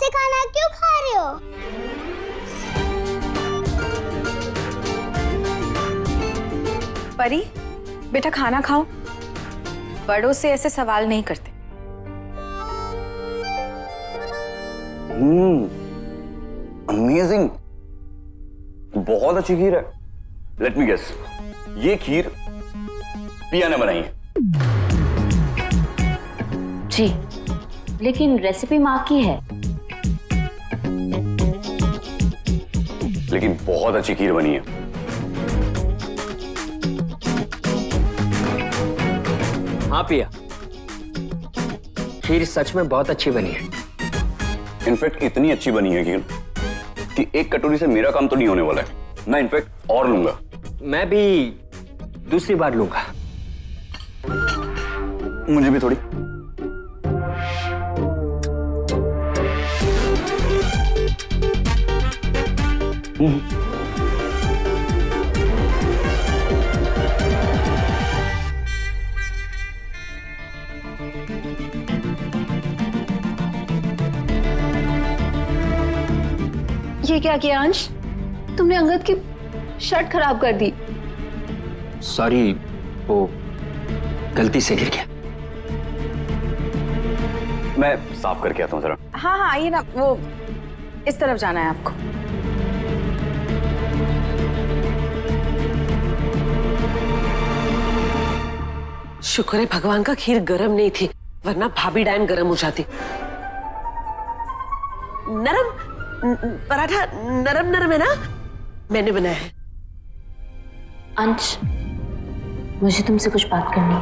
ऐसे खाना क्यों खा रहे हो? परी, बेटा खाना खाओ। बड़ों से ऐसे सवाल नहीं करते। अमेजिंग, बहुत अच्छी खीर है। लेट मी गेस, ये खीर पिया ने बनाई है। जी, लेकिन रेसिपी माँ की है। लेकिन बहुत अच्छी खीर बनी है। हाँ पिया, खीर सच में बहुत अच्छी बनी है। इनफैक्ट इतनी अच्छी बनी है कि एक कटोरी से मेरा काम तो नहीं होने वाला है। मैं इनफैक्ट और लूंगा। मैं भी दूसरी बार लूंगा। मुझे भी थोड़ी। ये क्या किया अंश? तुमने अंगद की शर्ट खराब कर दी। सॉरी, वो गलती से गिर गया। मैं साफ करके आता हूँ जरा। हाँ हाँ, आइए ना, वो इस तरफ जाना है आपको। शुक्र है भगवान का खीर गरम नहीं थी, वरना भाभी डायन गरम हो जाती। नरम पराठा नरम नरम है ना? मैंने बनाया है। अंश, मुझे तुमसे कुछ बात करनी है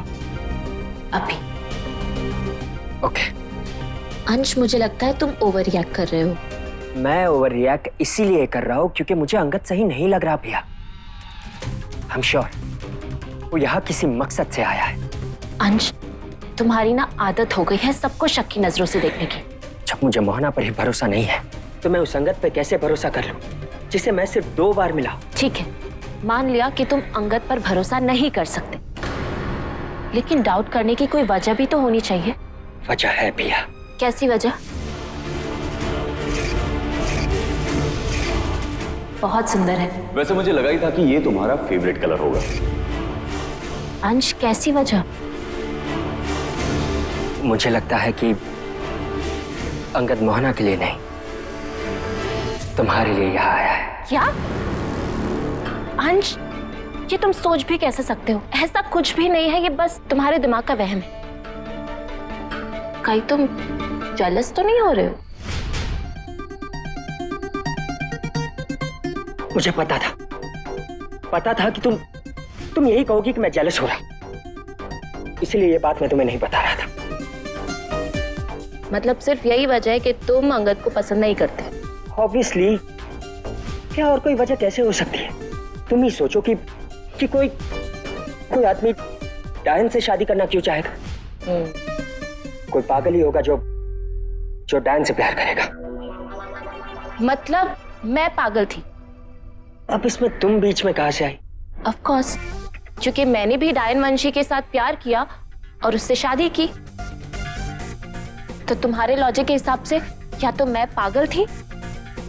अभी। ओके। अंश, मुझे लगता है तुम ओवर रिएक्ट कर रहे हो। मैं ओवर रिएक्ट इसीलिए कर रहा हूँ क्योंकि मुझे अंगद सही नहीं लग रहा भैया। आई एम श्योर वो यहाँ किसी मकसद से आया है। अंश, तुम्हारी ना आदत हो गई है सबको शक की नजरों से देखने की। जब मुझे मोहना पर ही भरोसा नहीं है तो मैं उस अंगद पे कैसे भरोसा कर लूं जिसे मैं सिर्फ 2 बार मिला। ठीक है, मान लिया कि तुम अंगद पर भरोसा नहीं कर सकते, लेकिन डाउट करने की कोई वजह भी तो होनी चाहिए। वजह है भैया। कैसी वजह? बहुत सुंदर है। वैसे मुझे लगा ही था कि ये तुम्हारा फेवरेट कलर होगा। अंश, कैसी वजह? मुझे लगता है कि अंगद मोहना के लिए नहीं, तुम्हारे लिए यहाँ आया है। क्या? अंश, ये तुम सोच भी कैसे सकते हो? ऐसा कुछ भी नहीं है, ये बस तुम्हारे दिमाग का वहम है। कहीं तुम जेलस तो नहीं हो रहे हो? मुझे पता था कि तुम यही कहोगी कि मैं जेलस हो रहा, इसलिए ये बात मैं तुम्हें नहीं बता रहा था। मतलब सिर्फ यही वजह है कि तुम अंगद को पसंद नहीं करते? ऑब्वियसली, क्या और कोई वजह कैसे हो सकती है? तुम ही सोचो कि कोई आदमी डायन से शादी करना क्यों चाहेगा? कोई पागल ही होगा जो डायन से प्यार करेगा। मतलब मैं पागल थी? अब इसमें तुम बीच में कहां से आई? ऑफ कोर्स, क्योंकि मैंने भी डायन वंशी के साथ प्यार किया और उससे शादी की। तो तुम्हारे लॉजिक के हिसाब से या तो मैं पागल थी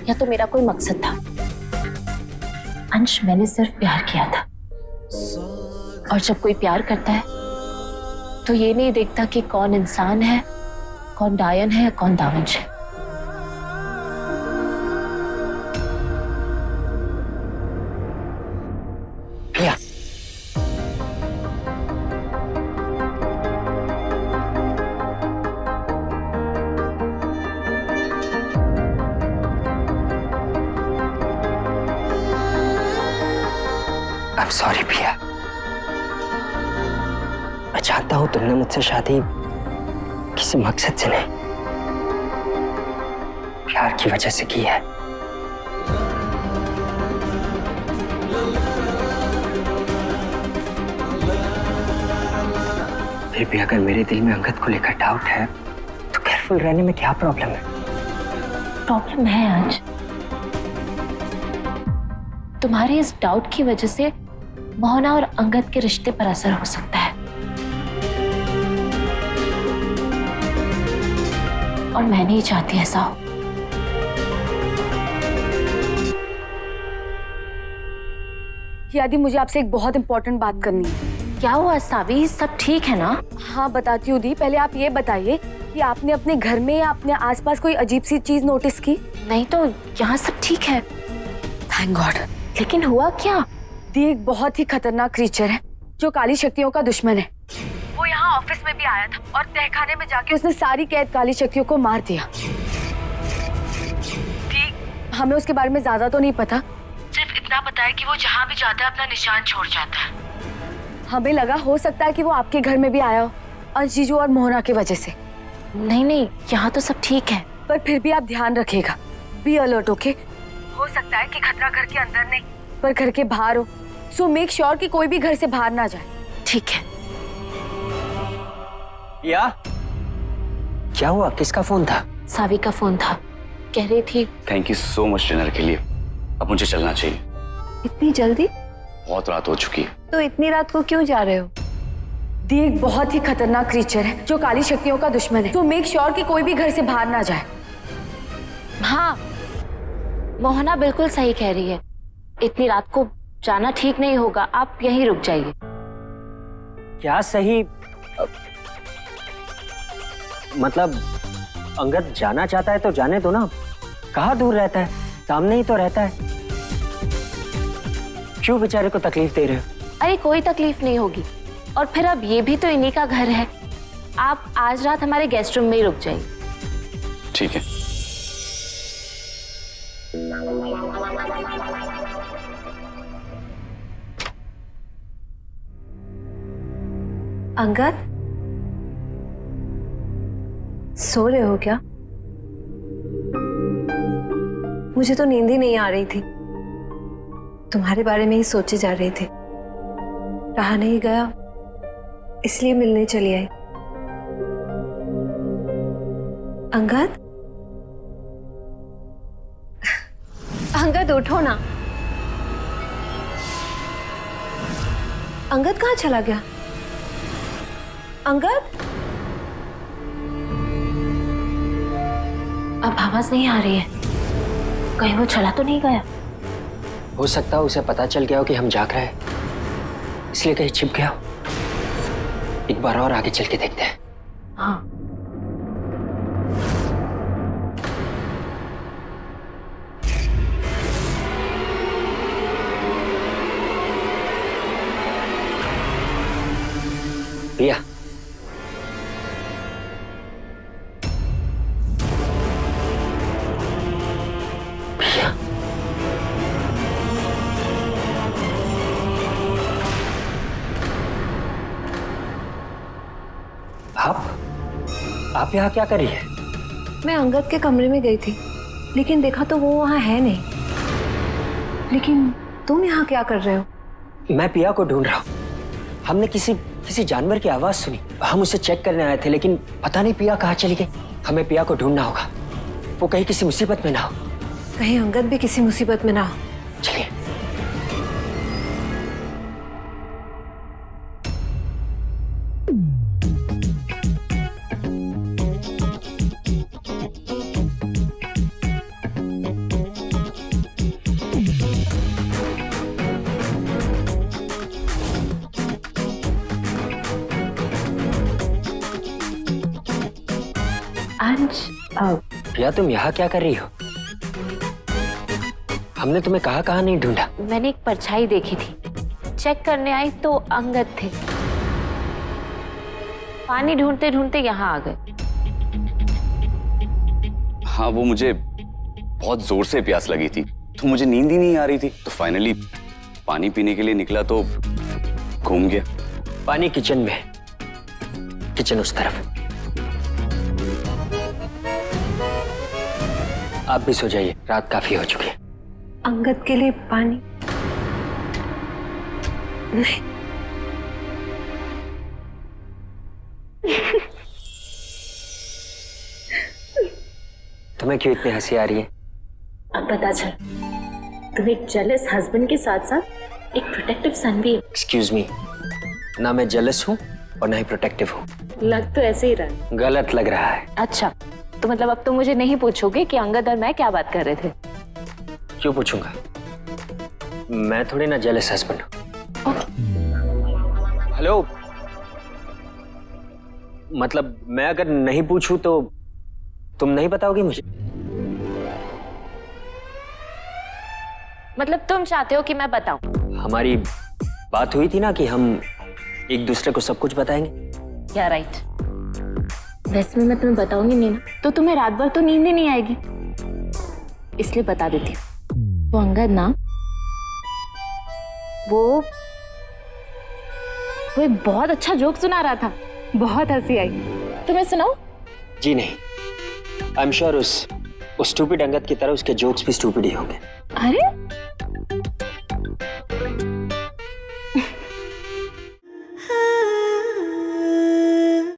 या तो मेरा कोई मकसद था। अंश, मैंने सिर्फ प्यार किया था, और जब कोई प्यार करता है तो ये नहीं देखता कि कौन इंसान है, कौन डायन है या कौन दावंश है। भैया, I'm sorry भैया। मैं चाहता हूं तुमने मुझसे शादी किसी मकसद से नहीं, प्यार की वजह से की है। फिर भी अगर मेरे दिल में अंगद को लेकर डाउट है तो केयरफुल रहने में क्या प्रॉब्लम है? प्रॉब्लम है आज। तुम्हारे इस डाउट की वजह से मोहना और अंगद के रिश्ते पर असर हो सकता है, और मैं नहीं चाहती ऐसा हो। कि आदि मुझे आपसे एक बहुत इंपॉर्टेंट बात करनी है। क्या हुआ सावी, सब ठीक है ना? हाँ बताती हूँ दी, पहले आप ये बताइए कि आपने अपने घर में या अपने आसपास कोई अजीब सी चीज नोटिस की? नहीं तो यहाँ सब ठीक है। Thank God. लेकिन हुआ क्या? दी एक बहुत ही खतरनाक क्रीचर है जो काली शक्तियों का दुश्मन है। वो यहाँ ऑफिस में भी आया था और तहखाने में जाके उसने सारी कैद काली शक्तियों को मार दिया। ठीक, हमें उसके बारे में ज्यादा तो नहीं पता, सिर्फ इतना पता है कि वो जहाँ भी जाता है अपना निशान छोड़ जाता है। हमें लगा हो सकता है कि वो आपके घर में भी आया हो, अंश जीजू और मोहना की वजह से। नहीं, यहाँ तो सब ठीक है। पर फिर भी आप ध्यान रखिएगा, बी अलर्ट, ओके? हो सकता है कि खतरा घर के अंदर नहीं पर घर के बाहर हो, सो मेक श्योर कि कोई भी घर से बाहर ना जाए। ठीक है। या क्या हुआ, किसका फोन था? सावी का फोन था, कह रही थी। Thank you so much dinner के लिए। अब मुझे चलना चाहिए। इतनी जल्दी? बहुत रात हो चुकी है। तो इतनी रात को क्यों जा रहे हो? दी एक बहुत ही खतरनाक क्रीचर है जो काली शक्तियों का दुश्मन है, तो मेक श्योर कि कोई भी घर से बाहर ना जाए। हाँ, मोहना बिल्कुल सही कह रही है, इतनी रात को जाना ठीक नहीं होगा, आप यहीं रुक जाइए। क्या सही? मतलब अंगद जाना चाहता है तो जाने दो ना, कहाँ दूर रहता है, सामने ही तो रहता है। क्यों बेचारे को तकलीफ दे रहे हो? अरे कोई तकलीफ नहीं होगी, और फिर अब ये भी तो इन्हीं का घर है। आप आज रात हमारे गेस्ट रूम में ही रुक जाइए। ठीक है। अंगद, सो रहे हो क्या? मुझे तो नींद ही नहीं आ रही थी, तुम्हारे बारे में ही सोचे जा रही थी। रहा नहीं गया, इसलिए मिलने चली आई। अंगद, अंगद उठो ना। अंगद कहाँ चला गया? अंगद, अब आवाज नहीं आ रही है, कहीं वो चला तो नहीं गया? हो सकता है उसे पता चल गया हो कि हम जाग रहे हैं, इसलिए कहीं छिप गया हो। एक बार और आगे चल के देखते हैं। हाँ। प्रिया, प्रिया, आप यहाँ क्या कर रही है? मैं अंगद के कमरे में गई थी, लेकिन देखा तो वो वहां है नहीं। लेकिन तुम यहाँ क्या कर रहे हो? मैं पिया को ढूंढ रहा हूँ। हमने किसी जानवर की आवाज सुनी, हम उसे चेक करने आए थे, लेकिन पता नहीं पिया कहाँ चली गई। हमें पिया को ढूंढना होगा, वो कहीं किसी मुसीबत में ना हो। कहीं अंगद भी किसी मुसीबत में ना हो। चलिए। अंश, प्रिया, तुम यहाँ क्या कर रही हो? हमने तुम्हें कहाँ नहीं ढूंढा। मैंने एक परछाई देखी थी, चेक करने आई तो अंगद थे। पानी ढूंढते ढूंढते यहाँ आ गए। हाँ, वो मुझे बहुत जोर से प्यास लगी थी, तो मुझे नींद ही नहीं आ रही थी, तो फाइनली पानी पीने के लिए निकला तो घूम गया। पानी किचन में है, किचन उस तरफ। आप भी सो जाइए, रात काफी हो चुकी है। अंगद के लिए पानी नहीं। तुम्हें क्यों इतनी हंसी आ रही है? अब पता चल, तुम एक जेलस हस्बैंड के साथ साथ एक प्रोटेक्टिव सन भी हो। एक्सक्यूज मी, ना मैं जेलस हूँ और ना ही प्रोटेक्टिव हूँ। लग तो ऐसे ही रहा। गलत लग रहा है। अच्छा, तो मतलब अब तुम मुझे नहीं पूछोगे कि अंगद और मैं क्या बात कर रहे थे? क्यों पूछूंगा? मैं थोड़ी ना जेलस हस्बैंड। हेलो, मतलब मैं अगर नहीं पूछूं तो तुम नहीं बताओगी मुझे? मतलब तुम चाहते हो कि मैं बताऊं? हमारी बात हुई थी ना कि हम एक दूसरे को सब कुछ बताएंगे। या राइट। वैसे मैं तुम्हें बताऊंगी नहीं ना तो तुम्हें रात भर तो नींद ही नहीं आएगी, इसलिए बता देती हूँ। वो अंगद ना, वो एक बहुत अच्छा जोक सुना रहा था, बहुत हंसी आई। तुम्हें सुनाऊं? जी नहीं, आई एम श्योर उस स्टूपिड अंगद की तरह उसके जोक्स भी स्टूपिड ही होंगे। अरे